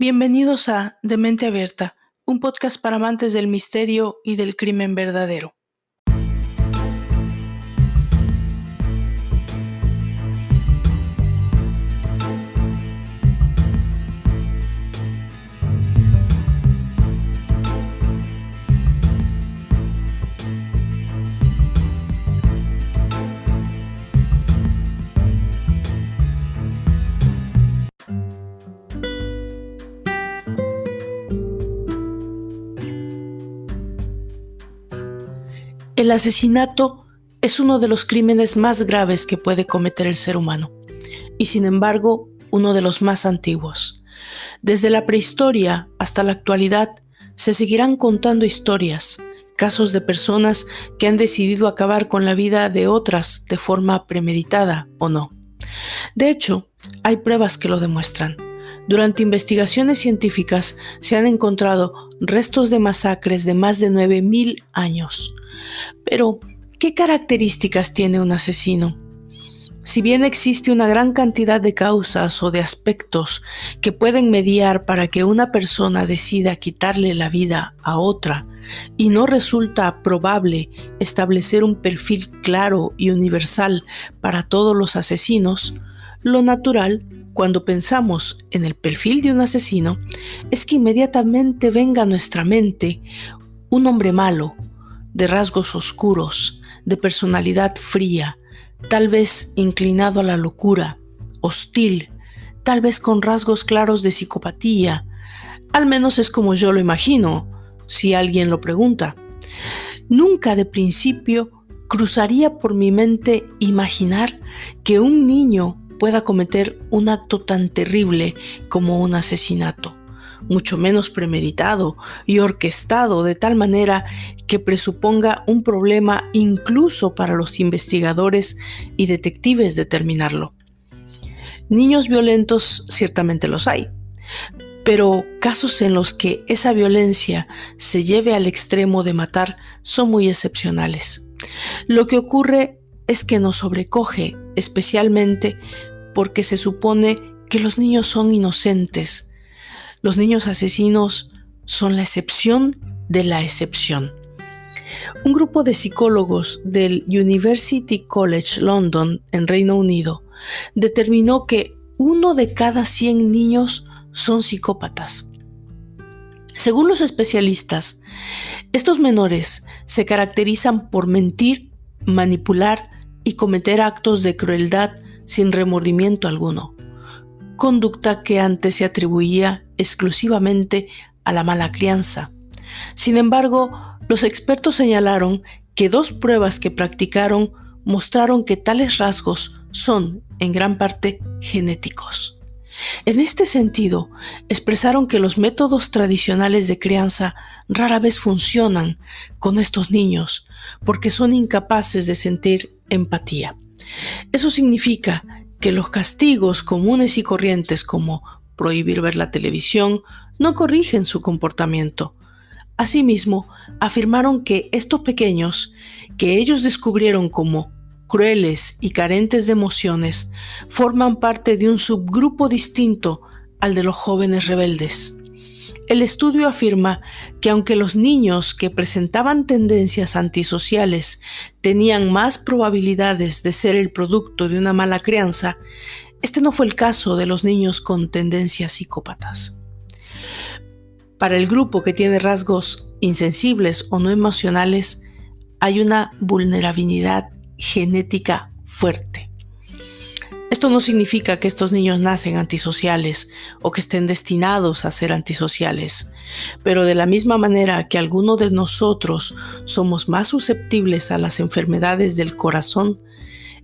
Bienvenidos a De Mente Abierta, un podcast para amantes del misterio y del crimen verdadero. El asesinato es uno de los crímenes más graves que puede cometer el ser humano, y sin embargo, uno de los más antiguos. Desde la prehistoria hasta la actualidad, se seguirán contando historias, casos de personas que han decidido acabar con la vida de otras de forma premeditada o no. De hecho, hay pruebas que lo demuestran. Durante investigaciones científicas se han encontrado restos de masacres de más de 9.000 años. Pero, ¿qué características tiene un asesino? Si bien existe una gran cantidad de causas o de aspectos que pueden mediar para que una persona decida quitarle la vida a otra, y no resulta probable establecer un perfil claro y universal para todos los asesinos, lo natural, cuando pensamos en el perfil de un asesino, es que inmediatamente venga a nuestra mente un hombre malo, de rasgos oscuros, de personalidad fría, tal vez inclinado a la locura, hostil, tal vez con rasgos claros de psicopatía. Al menos es como yo lo imagino, si alguien lo pregunta. Nunca de principio cruzaría por mi mente imaginar que un niño pueda cometer un acto tan terrible como un asesinato, mucho menos premeditado y orquestado de tal manera que presuponga un problema incluso para los investigadores y detectives determinarlo. Niños violentos ciertamente los hay, pero casos en los que esa violencia se lleve al extremo de matar son muy excepcionales. Lo que ocurre es que nos sobrecoge, especialmente porque se supone que los niños son inocentes. Los niños asesinos son la excepción de la excepción. Un grupo de psicólogos del University College London, en Reino Unido, determinó que 1 de cada 100 niños son psicópatas. Según los especialistas, estos menores se caracterizan por mentir, manipular y cometer actos de crueldad sin remordimiento alguno, conducta que antes se atribuía exclusivamente a la mala crianza. Sin embargo, los expertos señalaron que 2 pruebas que practicaron mostraron que tales rasgos son, en gran parte, genéticos. En este sentido, expresaron que los métodos tradicionales de crianza rara vez funcionan con estos niños porque son incapaces de sentir empatía. Eso significa que los castigos comunes y corrientes como prohibir ver la televisión no corrigen su comportamiento. Asimismo, afirmaron que estos pequeños, que ellos descubrieron como crueles y carentes de emociones, forman parte de un subgrupo distinto al de los jóvenes rebeldes. El estudio afirma que aunque los niños que presentaban tendencias antisociales tenían más probabilidades de ser el producto de una mala crianza, este no fue el caso de los niños con tendencias psicópatas. Para el grupo que tiene rasgos insensibles o no emocionales, hay una vulnerabilidad genética fuerte. Esto no significa que estos niños nacen antisociales o que estén destinados a ser antisociales, pero de la misma manera que algunos de nosotros somos más susceptibles a las enfermedades del corazón,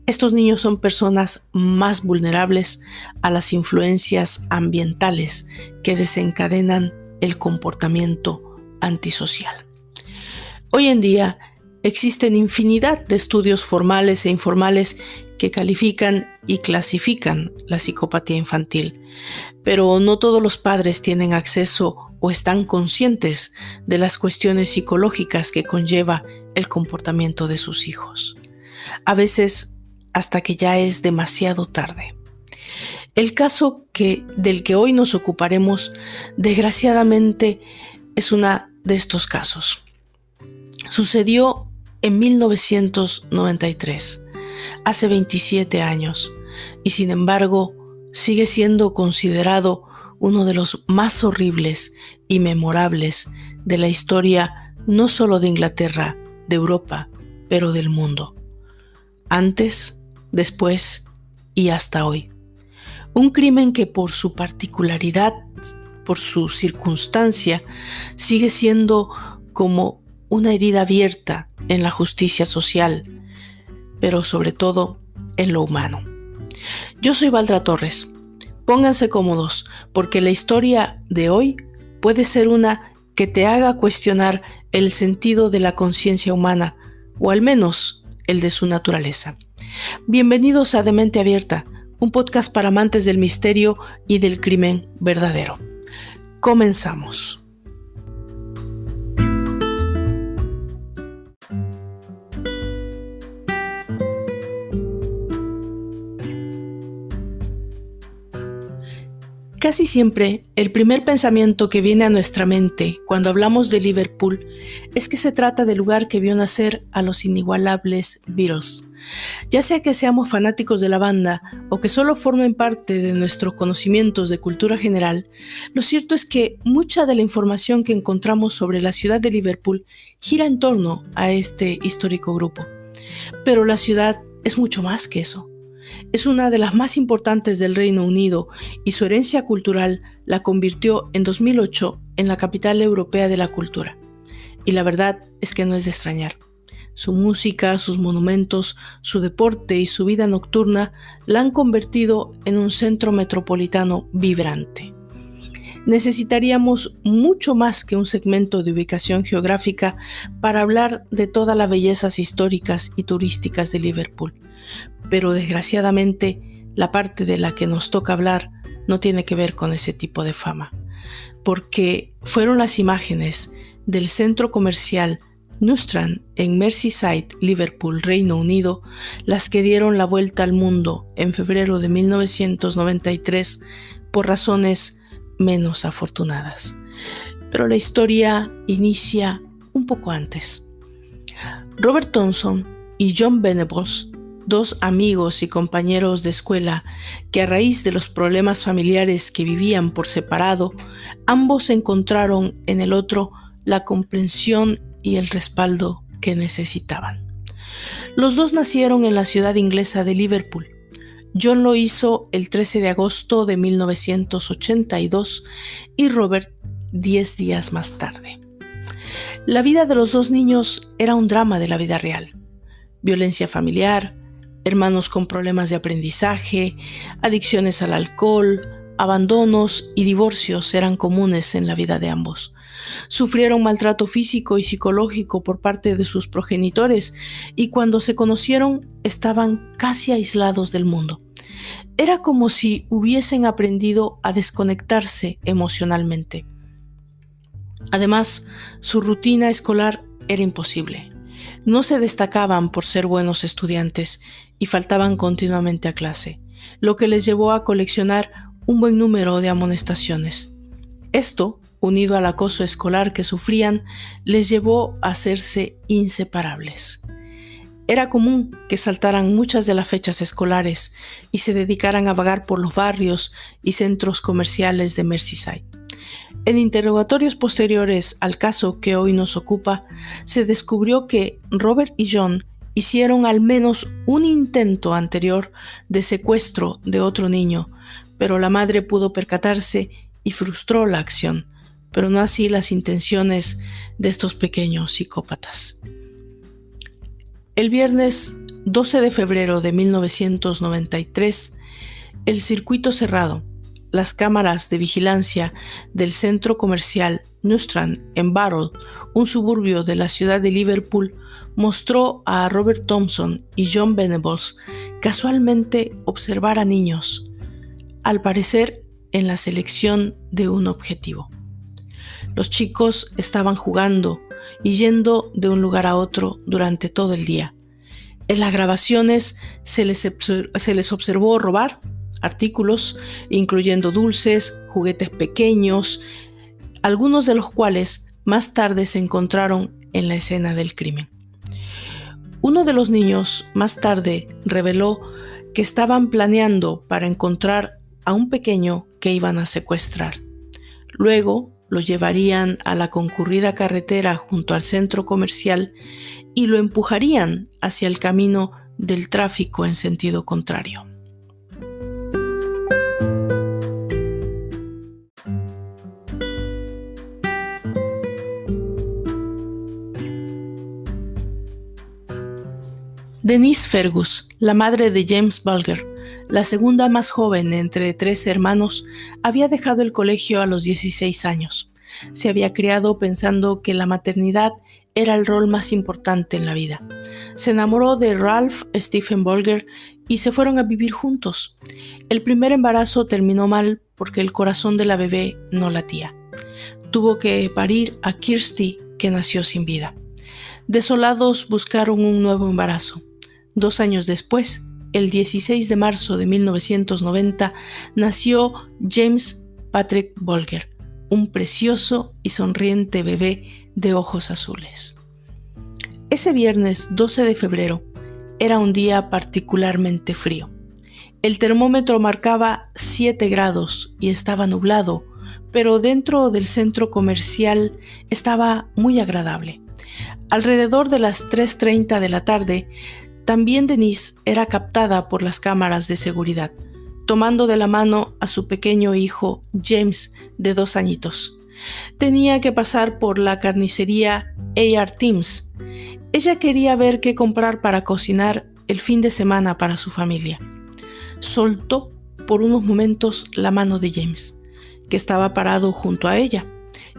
estos niños son personas más vulnerables a las influencias ambientales que desencadenan el comportamiento antisocial. Hoy en día existen infinidad de estudios formales e informales que califican y clasifican la psicopatía infantil, pero no todos los padres tienen acceso o están conscientes de las cuestiones psicológicas que conlleva el comportamiento de sus hijos. A veces hasta que ya es demasiado tarde. El caso del que hoy nos ocuparemos, desgraciadamente, es uno de estos casos. Sucedió en 1993, hace 27 años, y sin embargo sigue siendo considerado uno de los más horribles y memorables de la historia no solo de Inglaterra, de Europa, pero del mundo. Antes, después y hasta hoy. Un crimen que por su particularidad, por su circunstancia, sigue siendo como una herida abierta en la justicia social, pero sobre todo en lo humano. Yo soy Valdra Torres. Pónganse cómodos, porque la historia de hoy puede ser una que te haga cuestionar el sentido de la conciencia humana, o al menos el de su naturaleza. Bienvenidos a De Mente Abierta, un podcast para amantes del misterio y del crimen verdadero. Comenzamos. Casi siempre, el primer pensamiento que viene a nuestra mente cuando hablamos de Liverpool es que se trata del lugar que vio nacer a los inigualables Beatles. Ya sea que seamos fanáticos de la banda o que solo formen parte de nuestros conocimientos de cultura general, lo cierto es que mucha de la información que encontramos sobre la ciudad de Liverpool gira en torno a este histórico grupo. Pero la ciudad es mucho más que eso. Es una de las más importantes del Reino Unido y su herencia cultural la convirtió en 2008 en la capital europea de la cultura. Y la verdad es que no es de extrañar. Su música, sus monumentos, su deporte y su vida nocturna la han convertido en un centro metropolitano vibrante. Necesitaríamos mucho más que un segmento de ubicación geográfica para hablar de todas las bellezas históricas y turísticas de Liverpool. Pero desgraciadamente, la parte de la que nos toca hablar no tiene que ver con ese tipo de fama, porque fueron las imágenes del centro comercial New Strand en Merseyside, Liverpool, Reino Unido, las que dieron la vuelta al mundo en febrero de 1993 por razones menos afortunadas. Pero la historia inicia un poco antes. Robert Thompson y John Venables, dos amigos y compañeros de escuela que a raíz de los problemas familiares que vivían por separado, ambos encontraron en el otro la comprensión y el respaldo que necesitaban. Los dos nacieron en la ciudad inglesa de Liverpool. John lo hizo el 13 de agosto de 1982 y Robert 10 días más tarde. La vida de los dos niños era un drama de la vida real. Violencia familiar, hermanos con problemas de aprendizaje, adicciones al alcohol, abandonos y divorcios eran comunes en la vida de ambos. Sufrieron maltrato físico y psicológico por parte de sus progenitores y cuando se conocieron estaban casi aislados del mundo. Era como si hubiesen aprendido a desconectarse emocionalmente. Además, su rutina escolar era imposible. No se destacaban por ser buenos estudiantes y faltaban continuamente a clase, lo que les llevó a coleccionar un buen número de amonestaciones. Esto, unido al acoso escolar que sufrían, les llevó a hacerse inseparables. Era común que saltaran muchas de las fechas escolares y se dedicaran a vagar por los barrios y centros comerciales de Merseyside. En interrogatorios posteriores al caso que hoy nos ocupa, se descubrió que Robert y John hicieron al menos un intento anterior de secuestro de otro niño, pero la madre pudo percatarse y frustró la acción, pero no así las intenciones de estos pequeños psicópatas. El viernes 12 de febrero de 1993, el circuito cerrado, las cámaras de vigilancia del centro comercial New Strand en Barrow, un suburbio de la ciudad de Liverpool, mostró a Robert Thompson y John Venables casualmente observar a niños, al parecer en la selección de un objetivo. Los chicos estaban jugando y yendo de un lugar a otro durante todo el día. En las grabaciones se les observó robar, artículos, incluyendo dulces, juguetes pequeños, algunos de los cuales más tarde se encontraron en la escena del crimen. Uno de los niños más tarde reveló que estaban planeando para encontrar a un pequeño que iban a secuestrar. Luego lo llevarían a la concurrida carretera junto al centro comercial y lo empujarían hacia el camino del tráfico en sentido contrario. Denise Fergus, la madre de James Bulger, la segunda más joven entre 3 hermanos, había dejado el colegio a los 16 años. Se había criado pensando que la maternidad era el rol más importante en la vida. Se enamoró de Ralph Stephen Bulger y se fueron a vivir juntos. El primer embarazo terminó mal porque el corazón de la bebé no latía. Tuvo que parir a Kirsty, que nació sin vida. Desolados buscaron un nuevo embarazo. 2 años después, el 16 de marzo de 1990, nació James Patrick Bulger, un precioso y sonriente bebé de ojos azules. Ese viernes 12 de febrero era un día particularmente frío. El termómetro marcaba 7 grados y estaba nublado, pero dentro del centro comercial estaba muy agradable. Alrededor de las 3:30 de la tarde, también Denise era captada por las cámaras de seguridad, tomando de la mano a su pequeño hijo James, de 2 añitos. Tenía que pasar por la carnicería A.R. Timms. Ella quería ver qué comprar para cocinar el fin de semana para su familia. Soltó por unos momentos la mano de James, que estaba parado junto a ella,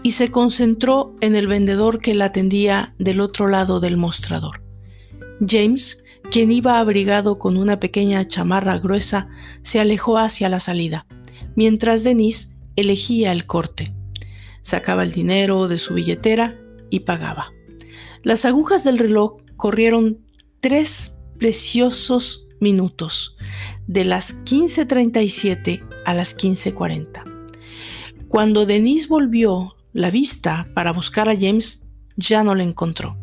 y se concentró en el vendedor que la atendía del otro lado del mostrador. James, quien iba abrigado con una pequeña chamarra gruesa, se alejó hacia la salida, mientras Denise elegía el corte. Sacaba el dinero de su billetera y pagaba. Las agujas del reloj corrieron 3 preciosos minutos, de las 15:37 a las 15:40. Cuando Denise volvió la vista para buscar a James, ya no lo encontró.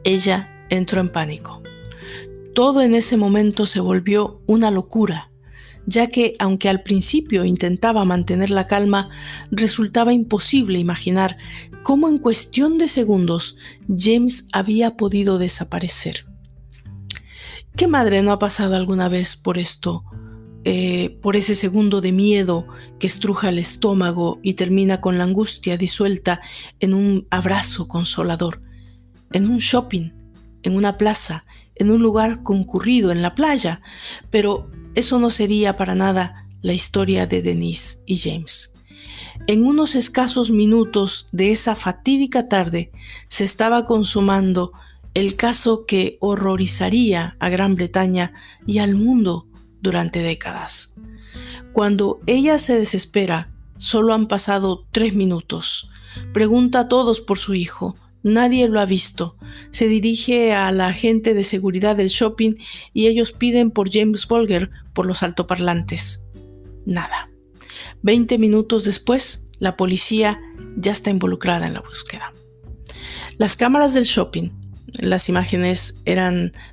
Ella entró en pánico. Todo en ese momento se volvió una locura, ya que aunque al principio intentaba mantener la calma, resultaba imposible imaginar cómo en cuestión de segundos James había podido desaparecer. ¿Qué madre no ha pasado alguna vez por esto? Por ese segundo de miedo que estruja el estómago y termina con la angustia disuelta en un abrazo consolador, en un shopping, en una plaza, en un lugar concurrido, en la playa, pero eso no sería para nada la historia de Denise y James. En unos escasos minutos de esa fatídica tarde se estaba consumando el caso que horrorizaría a Gran Bretaña y al mundo durante décadas. Cuando ella se desespera, solo han pasado 3 minutos. Pregunta a todos por su hijo. Nadie lo ha visto. Se dirige a la agente de seguridad del shopping y ellos piden por James Bulger por los altoparlantes. Nada. 20 minutos después, la policía ya está involucrada en la búsqueda. Las cámaras del shopping, las imágenes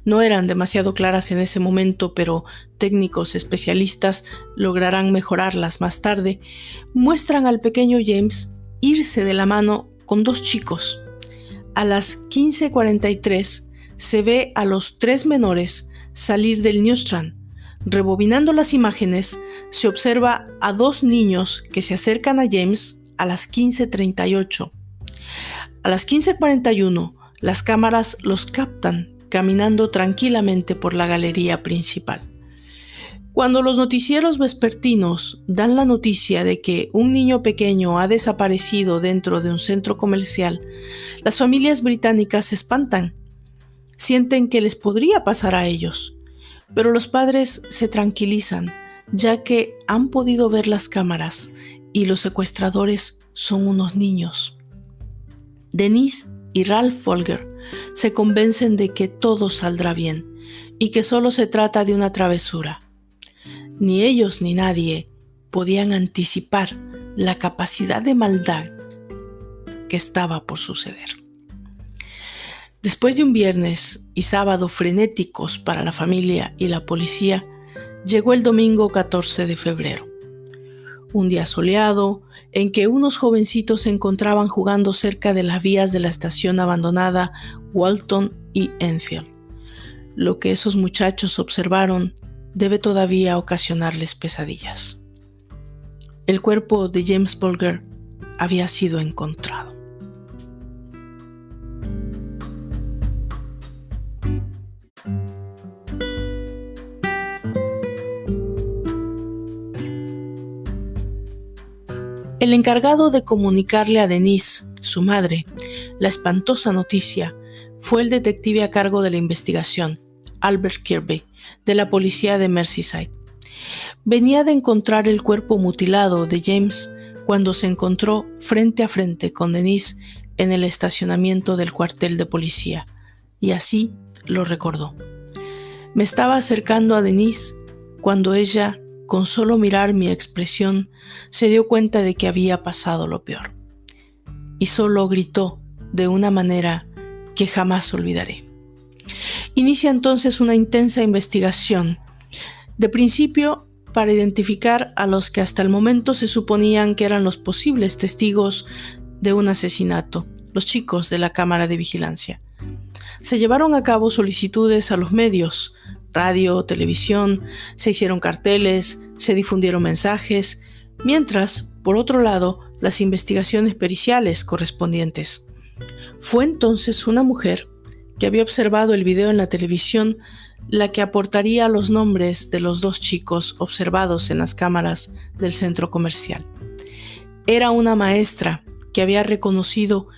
no eran demasiado claras en ese momento, pero técnicos especialistas lograrán mejorarlas más tarde, muestran al pequeño James irse de la mano con 2 chicos. A las 15:43 se ve a los 3 menores salir del Newstrand. Rebobinando las imágenes, se observa a 2 niños que se acercan a James a las 15:38. A las 15:41, las cámaras los captan caminando tranquilamente por la galería principal. Cuando los noticieros vespertinos dan la noticia de que un niño pequeño ha desaparecido dentro de un centro comercial, las familias británicas se espantan. Sienten que les podría pasar a ellos, pero los padres se tranquilizan, ya que han podido ver las cámaras y los secuestradores son unos niños. Denise y Ralph Bulger se convencen de que todo saldrá bien y que solo se trata de una travesura. Ni ellos ni nadie podían anticipar la capacidad de maldad que estaba por suceder. Después de un viernes y sábado frenéticos para la familia y la policía, llegó el domingo 14 de febrero. Un día soleado en que unos jovencitos se encontraban jugando cerca de las vías de la estación abandonada Walton y Enfield. Lo que esos muchachos observaron debe todavía ocasionarles pesadillas. El cuerpo de James Bulger había sido encontrado. El encargado de comunicarle a Denise, su madre, la espantosa noticia fue el detective a cargo de la investigación, Albert Kirby, de la policía de Merseyside. Venía de encontrar el cuerpo mutilado de James cuando se encontró frente a frente con Denise en el estacionamiento del cuartel de policía, y así lo recordó. Me estaba acercando a Denise cuando ella, con solo mirar mi expresión, se dio cuenta de que había pasado lo peor. Y solo gritó de una manera que jamás olvidaré. Inicia entonces una intensa investigación, de principio para identificar a los que hasta el momento se suponían que eran los posibles testigos de un asesinato, los chicos de la cámara de vigilancia. Se llevaron a cabo solicitudes a los medios, radio, televisión, se hicieron carteles, se difundieron mensajes, mientras, por otro lado, las investigaciones periciales correspondientes. Fue entonces una mujer que había observado el video en la televisión la que aportaría los nombres de los dos chicos observados en las cámaras del centro comercial. Era una maestra que había reconocido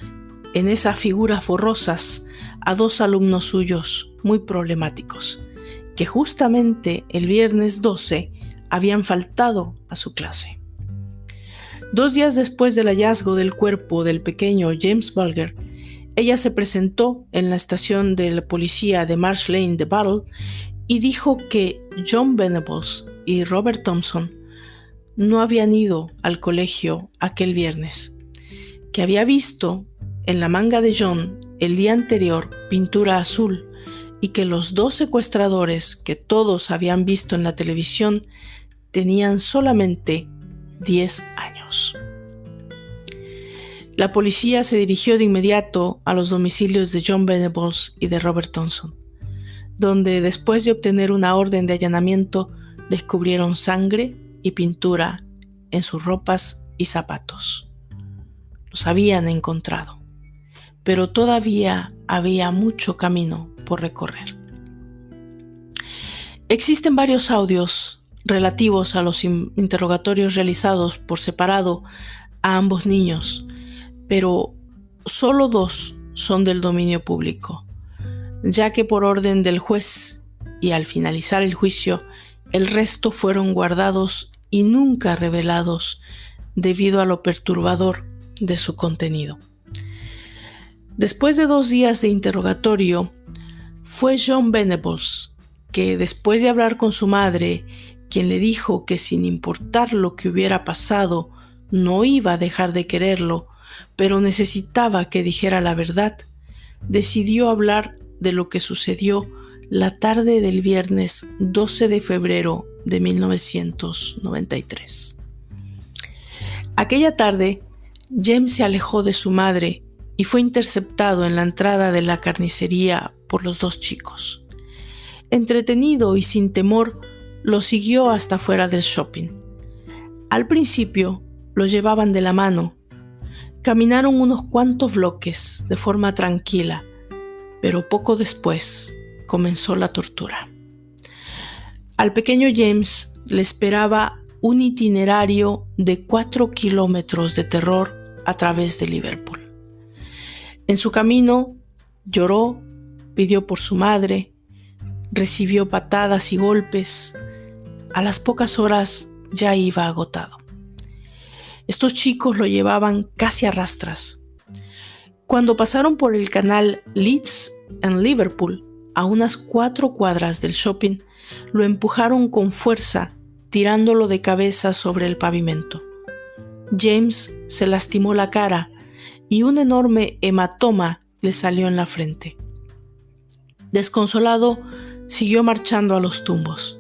en esas figuras borrosas a dos alumnos suyos muy problemáticos, que justamente el viernes 12 habían faltado a su clase. 2 días después del hallazgo del cuerpo del pequeño James Bulger, ella se presentó en la estación de la policía de Marsh Lane de Battle y dijo que John Venables y Robert Thompson no habían ido al colegio aquel viernes, que había visto en la manga de John el día anterior pintura azul y que los dos secuestradores que todos habían visto en la televisión tenían solamente 10 años. La policía se dirigió de inmediato a los domicilios de John Venables y de Robert Thompson, donde después de obtener una orden de allanamiento descubrieron sangre y pintura en sus ropas y zapatos. Los habían encontrado, pero todavía había mucho camino por recorrer. Existen varios audios relativos a los interrogatorios realizados por separado a ambos niños, pero solo 2 son del dominio público, ya que por orden del juez y al finalizar el juicio, el resto fueron guardados y nunca revelados debido a lo perturbador de su contenido. Después de 2 días de interrogatorio, fue John Venables que, después de hablar con su madre, quien le dijo que sin importar lo que hubiera pasado, no iba a dejar de quererlo, pero necesitaba que dijera la verdad, decidió hablar de lo que sucedió la tarde del viernes 12 de febrero de 1993. Aquella tarde, James se alejó de su madre y fue interceptado en la entrada de la carnicería por los 2 chicos. Entretenido y sin temor, lo siguió hasta fuera del shopping. Al principio, lo llevaban de la mano. Caminaron unos cuantos bloques de forma tranquila, pero poco después comenzó la tortura. Al pequeño James le esperaba un itinerario de 4 kilómetros de terror a través de Liverpool. En su camino, lloró, pidió por su madre, recibió patadas y golpes. A las pocas horas ya iba agotado. Estos chicos lo llevaban casi a rastras. Cuando pasaron por el canal Leeds en Liverpool, a unas 4 cuadras del shopping, lo empujaron con fuerza tirándolo de cabeza sobre el pavimento. James se lastimó la cara y un enorme hematoma le salió en la frente. Desconsolado, siguió marchando a los tumbos.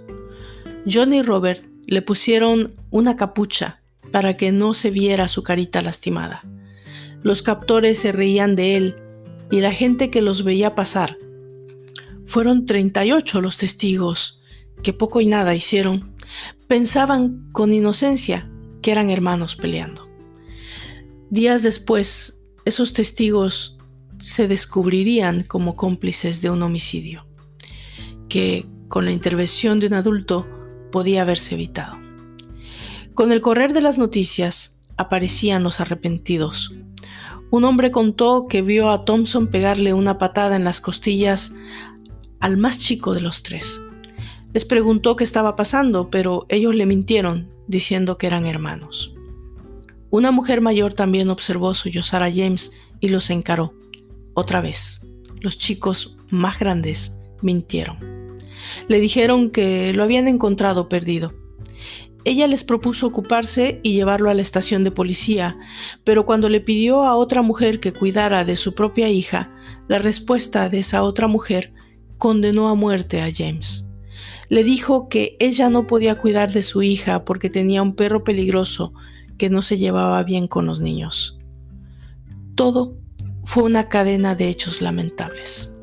John y Robert le pusieron una capucha para que no se viera su carita lastimada. Los captores se reían de él y la gente que los veía pasar. Fueron 38 los testigos, que poco y nada hicieron. Pensaban con inocencia que eran hermanos peleando. Días después, esos testigos se descubrirían como cómplices de un homicidio, que con la intervención de un adulto podía haberse evitado. Con el correr de las noticias, aparecían los arrepentidos. Un hombre contó que vio a Thompson pegarle una patada en las costillas al más chico de los tres. Les preguntó qué estaba pasando, pero ellos le mintieron, diciendo que eran hermanos. Una mujer mayor también observó sollozar a James y los encaró. Otra vez, los chicos más grandes mintieron. Le dijeron que lo habían encontrado perdido. Ella les propuso ocuparse y llevarlo a la estación de policía, pero cuando le pidió a otra mujer que cuidara de su propia hija, la respuesta de esa otra mujer condenó a muerte a James. Le dijo que ella no podía cuidar de su hija porque tenía un perro peligroso que no se llevaba bien con los niños. Todo fue una cadena de hechos lamentables.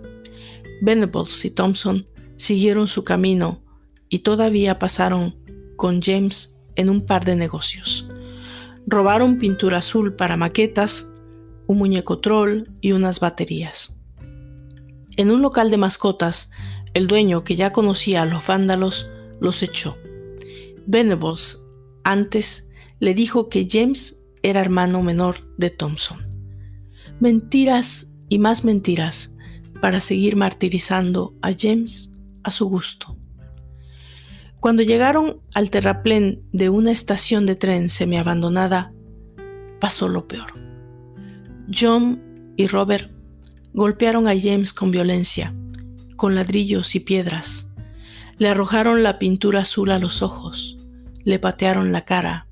Venables y Thompson siguieron su camino y todavía pasaron con James en un par de negocios. Robaron pintura azul para maquetas, un muñeco troll y unas baterías. En un local de mascotas, el dueño, que ya conocía a los vándalos, los echó. Venables antes le dijo que James era hermano menor de Thompson. Mentiras y más mentiras para seguir martirizando a James a su gusto. Cuando llegaron al terraplén de una estación de tren semiabandonada, pasó lo peor. John y Robert golpearon a James con violencia, con ladrillos y piedras. Le arrojaron la pintura azul a los ojos, le patearon la cara.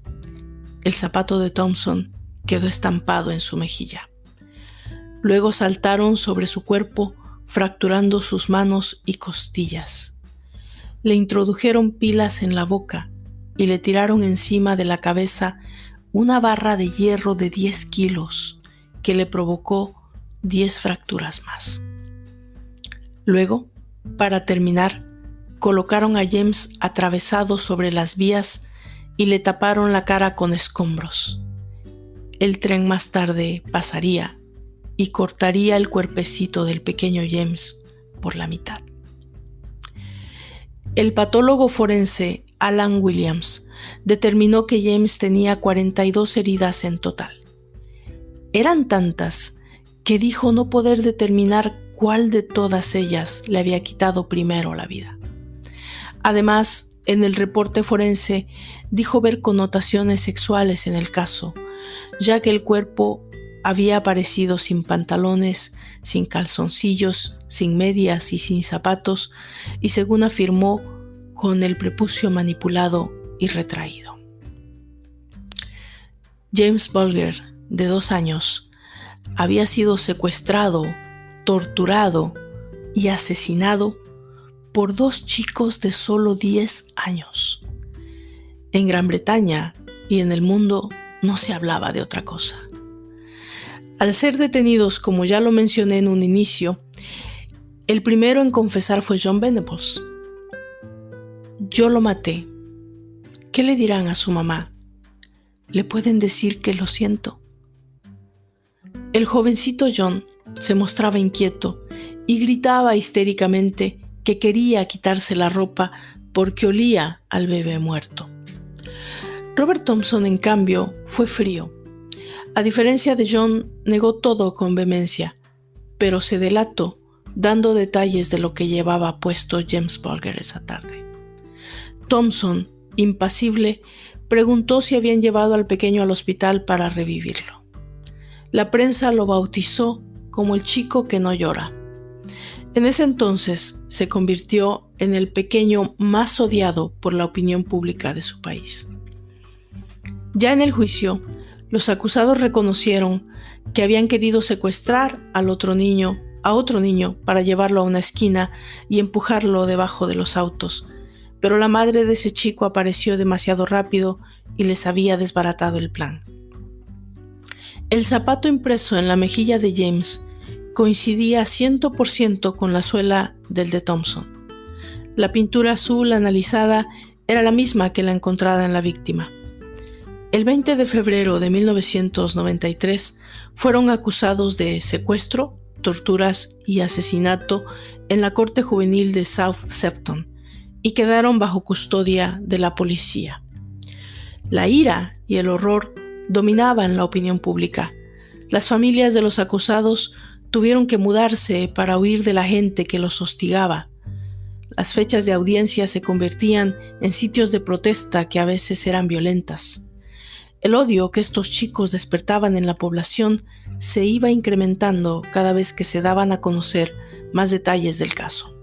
El zapato de Thompson quedó estampado en su mejilla. Luego saltaron sobre su cuerpo, fracturando sus manos y costillas. Le introdujeron pilas en la boca y le tiraron encima de la cabeza una barra de hierro de 10 kilos que le provocó 10 fracturas más. Luego, para terminar, colocaron a James atravesado sobre las vías y le taparon la cara con escombros. El tren más tarde pasaría y cortaría el cuerpecito del pequeño James por la mitad. El patólogo forense Alan Williams determinó que James tenía 42 heridas en total. Eran tantas que dijo no poder determinar cuál de todas ellas le había quitado primero la vida. Además, en el reporte forense dijo ver connotaciones sexuales en el caso, ya que el cuerpo había aparecido sin pantalones, sin calzoncillos, sin medias y sin zapatos, y según afirmó, con el prepucio manipulado y retraído. James Bulger, de 2 años, había sido secuestrado, torturado y asesinado por 2 chicos de solo 10 años. En Gran Bretaña y en el mundo no se hablaba de otra cosa. Al ser detenidos, como ya lo mencioné en un inicio, el primero en confesar fue John Venables. Yo lo maté. ¿Qué le dirán a su mamá? ¿Le pueden decir que lo siento? El jovencito John se mostraba inquieto y gritaba histéricamente que quería quitarse la ropa porque olía al bebé muerto. Robert Thompson, en cambio, fue frío. A diferencia de John, negó todo con vehemencia, pero se delató dando detalles de lo que llevaba puesto James Bulger esa tarde. Thompson, impasible, preguntó si habían llevado al pequeño al hospital para revivirlo. La prensa lo bautizó como el chico que no llora. En ese entonces se convirtió en el pequeño más odiado por la opinión pública de su país. Ya en el juicio, los acusados reconocieron que habían querido secuestrar a otro niño para llevarlo a una esquina y empujarlo debajo de los autos, pero la madre de ese chico apareció demasiado rápido y les había desbaratado el plan. El zapato impreso en la mejilla de James coincidía 100% con la suela del de Thompson. La pintura azul analizada era la misma que la encontrada en la víctima. El 20 de febrero de 1993 fueron acusados de secuestro, torturas y asesinato en la Corte Juvenil de South Sefton y quedaron bajo custodia de la policía. La ira y el horror dominaban la opinión pública. Las familias de los acusados tuvieron que mudarse para huir de la gente que los hostigaba. Las fechas de audiencia se convertían en sitios de protesta que a veces eran violentas. El odio que estos chicos despertaban en la población se iba incrementando cada vez que se daban a conocer más detalles del caso.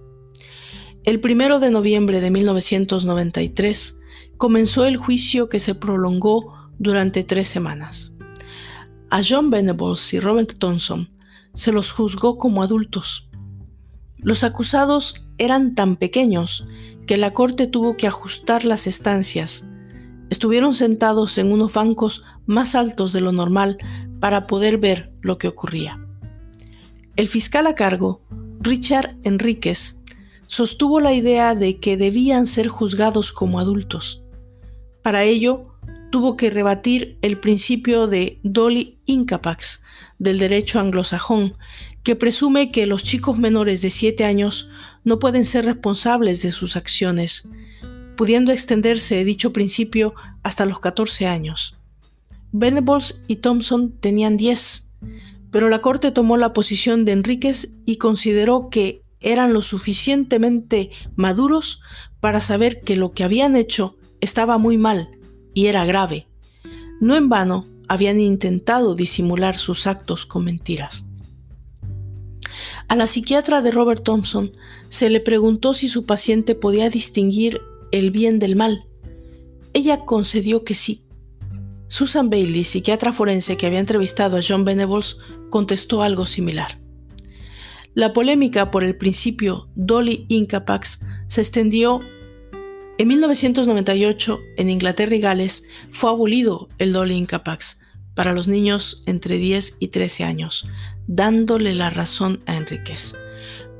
El 1 de noviembre de 1993 comenzó el juicio que se prolongó durante 3 semanas. A John Venables y Robert Thompson se los juzgó como adultos. Los acusados eran tan pequeños que la corte tuvo que ajustar las estancias. Estuvieron sentados en unos bancos más altos de lo normal para poder ver lo que ocurría. El fiscal a cargo, Richard Enríquez, sostuvo la idea de que debían ser juzgados como adultos. Para ello, tuvo que rebatir el principio de doli incapax del derecho anglosajón, que presume que los chicos menores de 7 años no pueden ser responsables de sus acciones, pudiendo extenderse dicho principio hasta los 14 años. Venables y Thompson tenían 10, pero la corte tomó la posición de Enríquez y consideró que eran lo suficientemente maduros para saber que lo que habían hecho estaba muy mal y era grave. No en vano habían intentado disimular sus actos con mentiras. A la psiquiatra de Robert Thompson se le preguntó si su paciente podía distinguir el bien del mal. Ella concedió que sí. Susan Bailey, psiquiatra forense que había entrevistado a John Venables, contestó algo similar. La polémica por el principio doli incapax se extendió. En 1998, en Inglaterra y Gales, fue abolido el doli incapax para los niños entre 10 y 13 años, dándole la razón a Enríquez.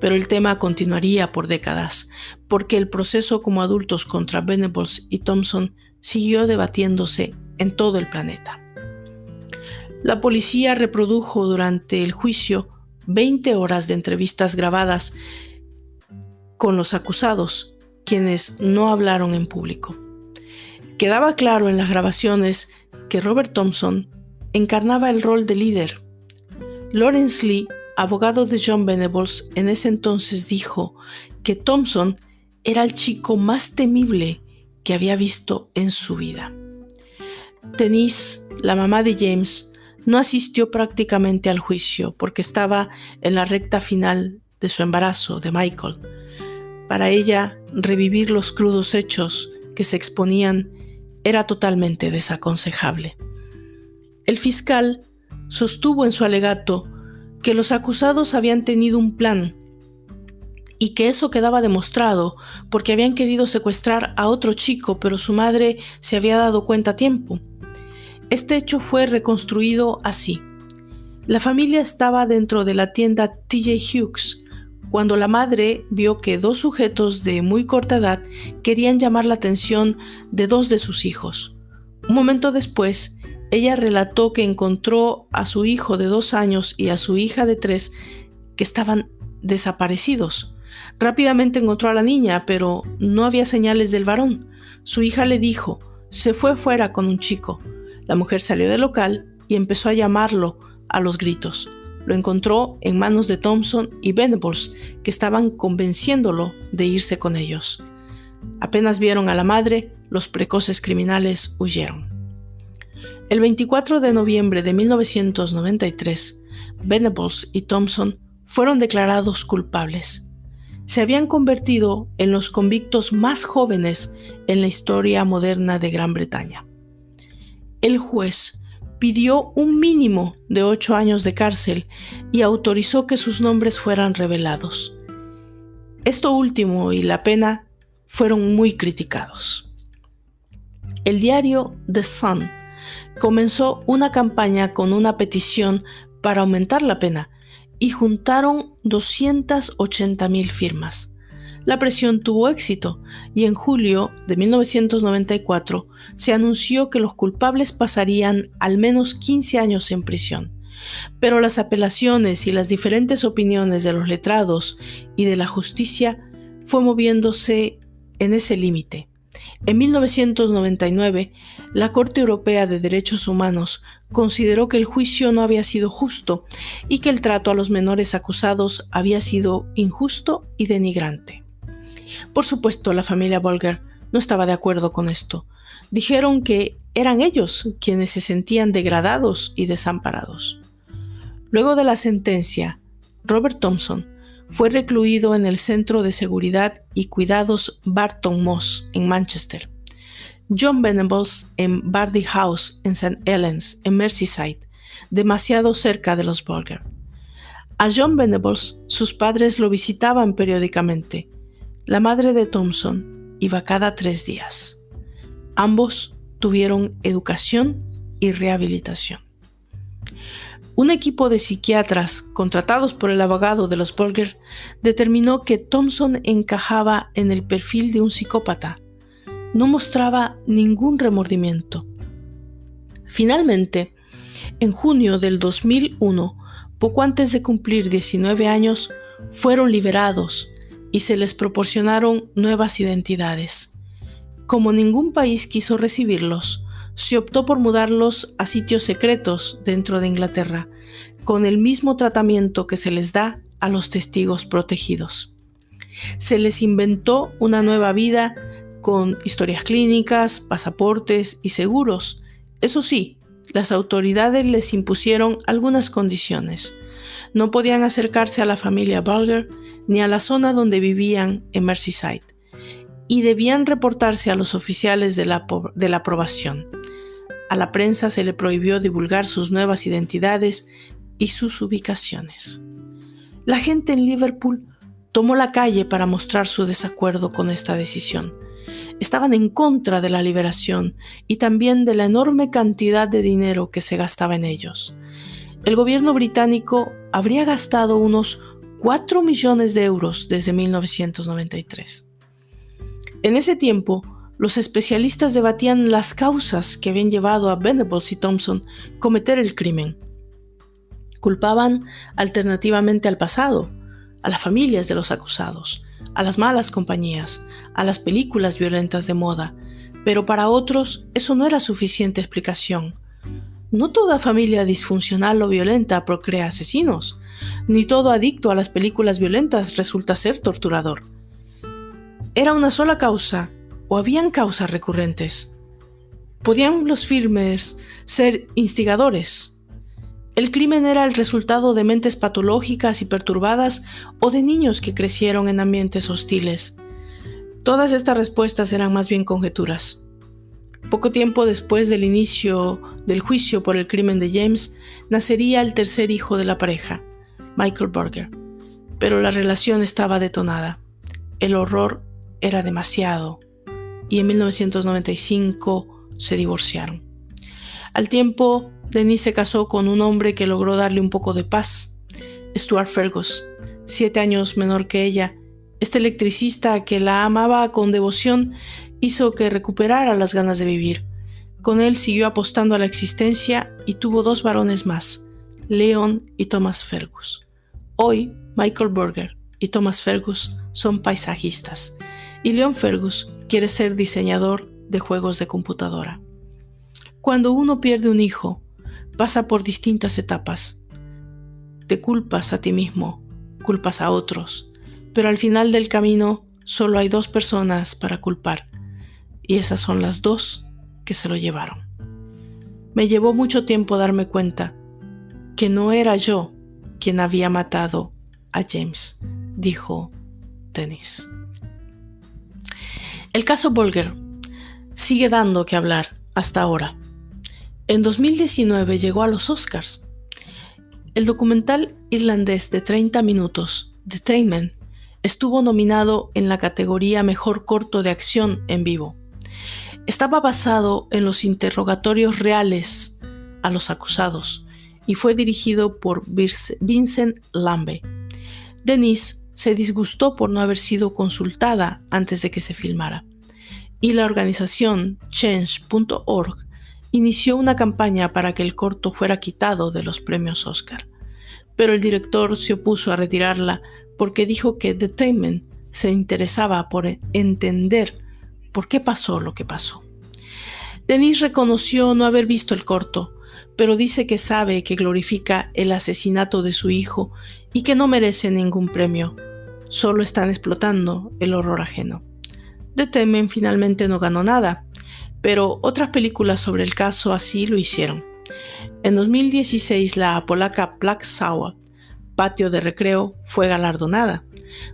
Pero el tema continuaría por décadas, porque el proceso como adultos contra Venables y Thompson siguió debatiéndose en todo el planeta. La policía reprodujo durante el juicio 20 horas de entrevistas grabadas con los acusados, quienes no hablaron en público. Quedaba claro en las grabaciones que Robert Thompson encarnaba el rol de líder. Lawrence Lee, abogado de John Venables, en ese entonces dijo que Thompson era el chico más temible que había visto en su vida. Denise, la mamá de James, no asistió prácticamente al juicio porque estaba en la recta final de su embarazo de Michael. Para ella, revivir los crudos hechos que se exponían era totalmente desaconsejable. El fiscal sostuvo en su alegato que los acusados habían tenido un plan y que eso quedaba demostrado porque habían querido secuestrar a otro chico, pero su madre se había dado cuenta a tiempo. Este hecho fue reconstruido así. La familia estaba dentro de la tienda TJ Hughes cuando la madre vio que 2 sujetos de muy corta edad querían llamar la atención de 2 de sus hijos. Un momento después, ella relató que encontró a su hijo de 2 años y a su hija de 3 que estaban desaparecidos. Rápidamente encontró a la niña, pero no había señales del varón. Su hija le dijo, se fue fuera con un chico. La mujer salió del local y empezó a llamarlo a los gritos. Lo encontró en manos de Thompson y Venables, que estaban convenciéndolo de irse con ellos. Apenas vieron a la madre, los precoces criminales huyeron. El 24 de noviembre de 1993, Venables y Thompson fueron declarados culpables. Se habían convertido en los convictos más jóvenes en la historia moderna de Gran Bretaña. El juez pidió un mínimo de 8 años de cárcel y autorizó que sus nombres fueran revelados. Esto último y la pena fueron muy criticados. El diario The Sun comenzó una campaña con una petición para aumentar la pena y juntaron 280,000 firmas. La presión tuvo éxito y en julio de 1994 se anunció que los culpables pasarían al menos 15 años en prisión. Pero las apelaciones y las diferentes opiniones de los letrados y de la justicia fue moviéndose en ese límite. En 1999, la Corte Europea de Derechos Humanos consideró que el juicio no había sido justo y que el trato a los menores acusados había sido injusto y denigrante. Por supuesto, la familia Bolger no estaba de acuerdo con esto. Dijeron que eran ellos quienes se sentían degradados y desamparados. Luego de la sentencia, Robert Thompson fue recluido en el Centro de Seguridad y Cuidados Barton Moss en Manchester, John Venables en Bardy House en St. Helens, en Merseyside, demasiado cerca de los Bolger. A John Venables sus padres lo visitaban periódicamente. La madre de Thompson iba cada 3 días. Ambos tuvieron educación y rehabilitación. Un equipo de psiquiatras contratados por el abogado de los Bolger determinó que Thompson encajaba en el perfil de un psicópata. No mostraba ningún remordimiento. Finalmente, en junio del 2001, poco antes de cumplir 19 años, fueron liberados y se les proporcionaron nuevas identidades. Como ningún país quiso recibirlos, se optó por mudarlos a sitios secretos dentro de Inglaterra, con el mismo tratamiento que se les da a los testigos protegidos. Se les inventó una nueva vida con historias clínicas, pasaportes y seguros. Eso sí, las autoridades les impusieron algunas condiciones. No podían acercarse a la familia Bolger ni a la zona donde vivían en Merseyside, y debían reportarse a los oficiales de la aprobación. A la prensa se le prohibió divulgar sus nuevas identidades y sus ubicaciones. La gente en Liverpool tomó la calle para mostrar su desacuerdo con esta decisión. Estaban en contra de la liberación y también de la enorme cantidad de dinero que se gastaba en ellos. El gobierno británico habría gastado unos 4 millones de euros desde 1993. En ese tiempo, los especialistas debatían las causas que habían llevado a Venables y Thompson a cometer el crimen. Culpaban alternativamente al pasado, a las familias de los acusados, a las malas compañías, a las películas violentas de moda, pero para otros eso no era suficiente explicación. No toda familia disfuncional o violenta procrea asesinos, ni todo adicto a las películas violentas resulta ser torturador. ¿Era una sola causa o habían causas recurrentes? ¿Podían los crímenes ser instigadores? ¿El crimen era el resultado de mentes patológicas y perturbadas o de niños que crecieron en ambientes hostiles? Todas estas respuestas eran más bien conjeturas. Poco tiempo después del inicio del juicio por el crimen de James, nacería el tercer hijo de la pareja, Michael Bolger, pero la relación estaba detonada. El horror era demasiado y en 1995 se divorciaron. Al tiempo, Denise se casó con un hombre que logró darle un poco de paz, Stuart Fergus, 7 años menor que ella. Este electricista que la amaba con devoción hizo que recuperara las ganas de vivir. Con él siguió apostando a la existencia y tuvo 2 varones más, Leon y Thomas Fergus. Hoy, Michael Bolger y Thomas Fergus son paisajistas y Leon Fergus quiere ser diseñador de juegos de computadora. Cuando uno pierde un hijo, pasa por distintas etapas. Te culpas a ti mismo, culpas a otros, pero al final del camino solo hay 2 personas para culpar, y esas son las 2 que se lo llevaron. Me llevó mucho tiempo darme cuenta que no era yo quien había matado a James, dijo Denise. El caso Bolger sigue dando que hablar hasta ahora. En 2019 llegó a los Oscars. El documental irlandés de 30 minutos, Detainment, estuvo nominado en la categoría Mejor Corto de Acción en Vivo. Estaba basado en los interrogatorios reales a los acusados y fue dirigido por Vincent Lambe. Denise se disgustó por no haber sido consultada antes de que se filmara, y la organización Change.org inició una campaña para que el corto fuera quitado de los premios Oscar. Pero el director se opuso a retirarla porque dijo que Detainment se interesaba por entender por qué pasó lo que pasó. Denise reconoció no haber visto el corto, pero dice que sabe que glorifica el asesinato de su hijo y que no merece ningún premio. Solo están explotando el horror ajeno. Detainment finalmente no ganó nada, pero otras películas sobre el caso así lo hicieron. En 2016 la polaca Black Sabbath, Patio de Recreo, fue galardonada.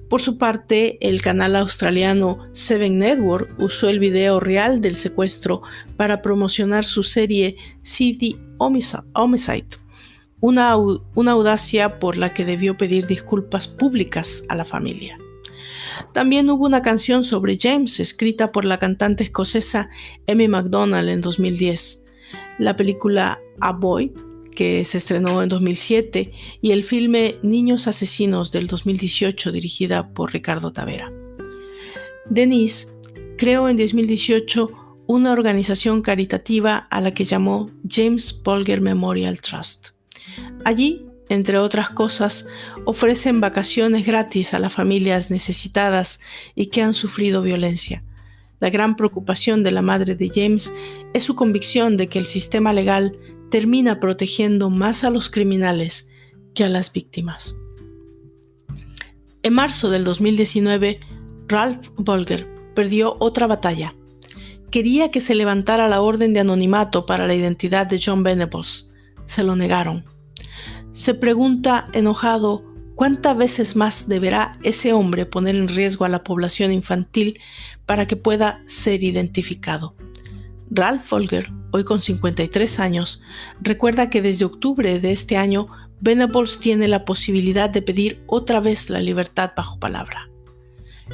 Por su parte, el canal australiano Seven Network usó el video real del secuestro para promocionar su serie CD Homicide, una audacia por la que debió pedir disculpas públicas a la familia. También hubo una canción sobre James escrita por la cantante escocesa Amy MacDonald en 2010, la película A Boy, que se estrenó en 2007, y el filme Niños Asesinos del 2018, dirigida por Ricardo Tavera. Denise creó en 2018 una organización caritativa a la que llamó James Bolger Memorial Trust. Allí, entre otras cosas, ofrecen vacaciones gratis a las familias necesitadas y que han sufrido violencia. La gran preocupación de la madre de James es su convicción de que el sistema legal termina protegiendo más a los criminales que a las víctimas. En marzo del 2019, Ralph Bolger perdió otra batalla. Quería que se levantara la orden de anonimato para la identidad de John Venables. Se lo negaron. Se pregunta enojado cuántas veces más deberá ese hombre poner en riesgo a la población infantil para que pueda ser identificado. Ralph Bolger, hoy con 53 años, recuerda que desde octubre de este año Venables tiene la posibilidad de pedir otra vez la libertad bajo palabra.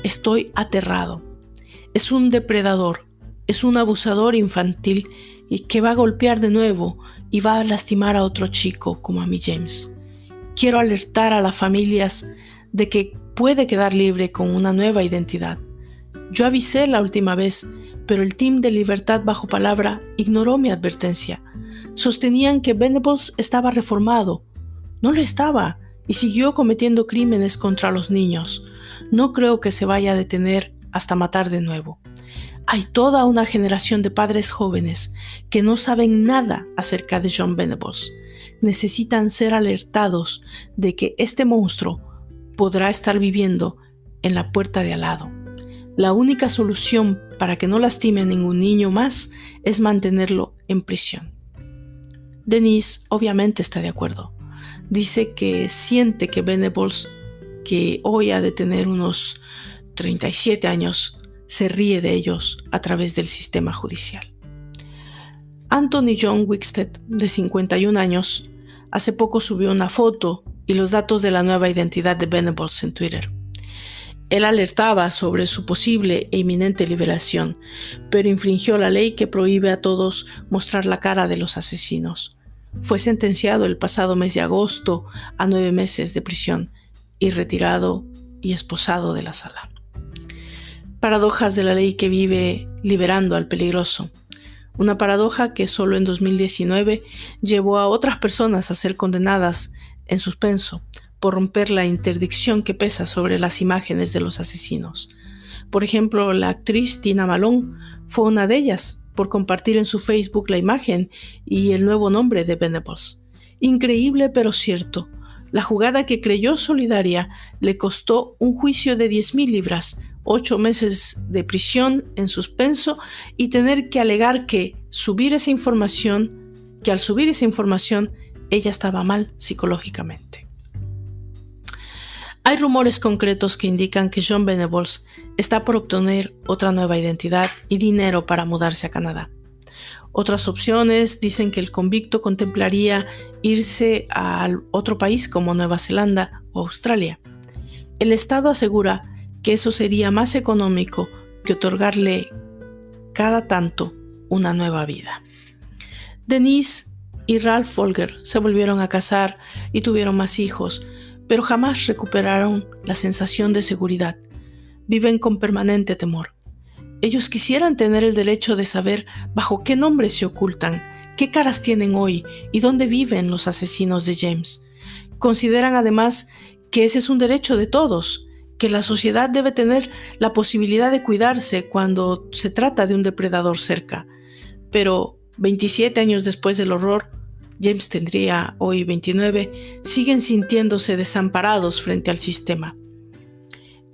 Estoy aterrado. Es un depredador, es un abusador infantil y que va a golpear de nuevo y va a lastimar a otro chico como a mi James. Quiero alertar a las familias de que puede quedar libre con una nueva identidad. Yo avisé la última vez, pero el team de Libertad Bajo Palabra ignoró mi advertencia. Sostenían que Venables estaba reformado. No lo estaba y siguió cometiendo crímenes contra los niños. No creo que se vaya a detener hasta matar de nuevo. Hay toda una generación de padres jóvenes que no saben nada acerca de John Venables. Necesitan ser alertados de que este monstruo podrá estar viviendo en la puerta de al lado. La única solución para que no lastime a ningún niño más es mantenerlo en prisión. Denise obviamente está de acuerdo. Dice que siente que Venables, que hoy ha de tener unos 37 años, se ríe de ellos a través del sistema judicial. Anthony John Wickstead, de 51 años, hace poco subió una foto y los datos de la nueva identidad de Venables en Twitter. Él alertaba sobre su posible e inminente liberación, pero infringió la ley que prohíbe a todos mostrar la cara de los asesinos. Fue sentenciado el pasado mes de agosto a 9 meses de prisión y retirado y esposado de la sala. Paradojas de la ley que vive liberando al peligroso. Una paradoja que solo en 2019 llevó a otras personas a ser condenadas en suspenso por romper la interdicción que pesa sobre las imágenes de los asesinos. Por ejemplo, la actriz Tina Malone fue una de ellas por compartir en su Facebook la imagen y el nuevo nombre de Venables. Increíble pero cierto. La jugada que creyó solidaria le costó un juicio de 10,000 libras, 8 meses de prisión en suspenso y tener que alegar que al subir esa información, ella estaba mal psicológicamente. Hay rumores concretos que indican que John Venables está por obtener otra nueva identidad y dinero para mudarse a Canadá. Otras opciones dicen que el convicto contemplaría irse a otro país como Nueva Zelanda o Australia. El Estado asegura que eso sería más económico que otorgarle cada tanto una nueva vida. Denise y Ralph Folger se volvieron a casar y tuvieron más hijos, pero jamás recuperaron la sensación de seguridad. Viven con permanente temor. Ellos quisieran tener el derecho de saber bajo qué nombres se ocultan, qué caras tienen hoy y dónde viven los asesinos de James. Consideran además que ese es un derecho de todos, que la sociedad debe tener la posibilidad de cuidarse cuando se trata de un depredador cerca. Pero 27 años después del horror, James tendría hoy 29, siguen sintiéndose desamparados frente al sistema.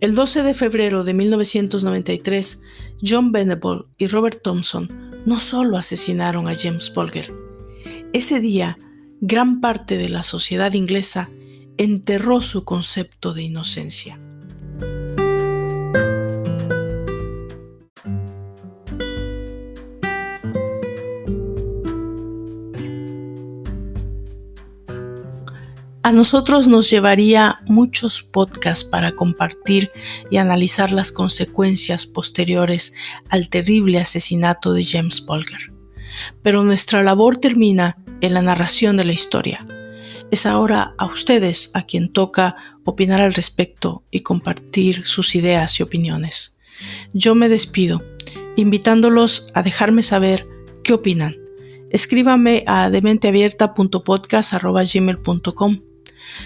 El 12 de febrero de 1993, John Venables y Robert Thompson no solo asesinaron a James Folger. Ese día, gran parte de la sociedad inglesa enterró su concepto de inocencia. A nosotros nos llevaría muchos podcasts para compartir y analizar las consecuencias posteriores al terrible asesinato de James Folger. Pero nuestra labor termina en la narración de la historia. Es ahora a ustedes a quien toca opinar al respecto y compartir sus ideas y opiniones. Yo me despido, invitándolos a dejarme saber qué opinan. Escríbame a dementeabierta.podcast@gmail.com.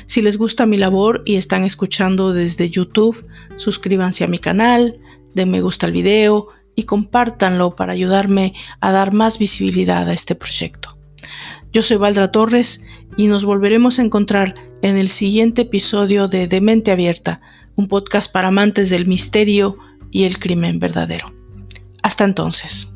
Si les gusta mi labor y están escuchando desde YouTube, suscríbanse a mi canal, den me gusta al video y compártanlo para ayudarme a dar más visibilidad a este proyecto. Yo soy Valdra Torres y nos volveremos a encontrar en el siguiente episodio de Mente Abierta, un podcast para amantes del misterio y el crimen verdadero. Hasta entonces.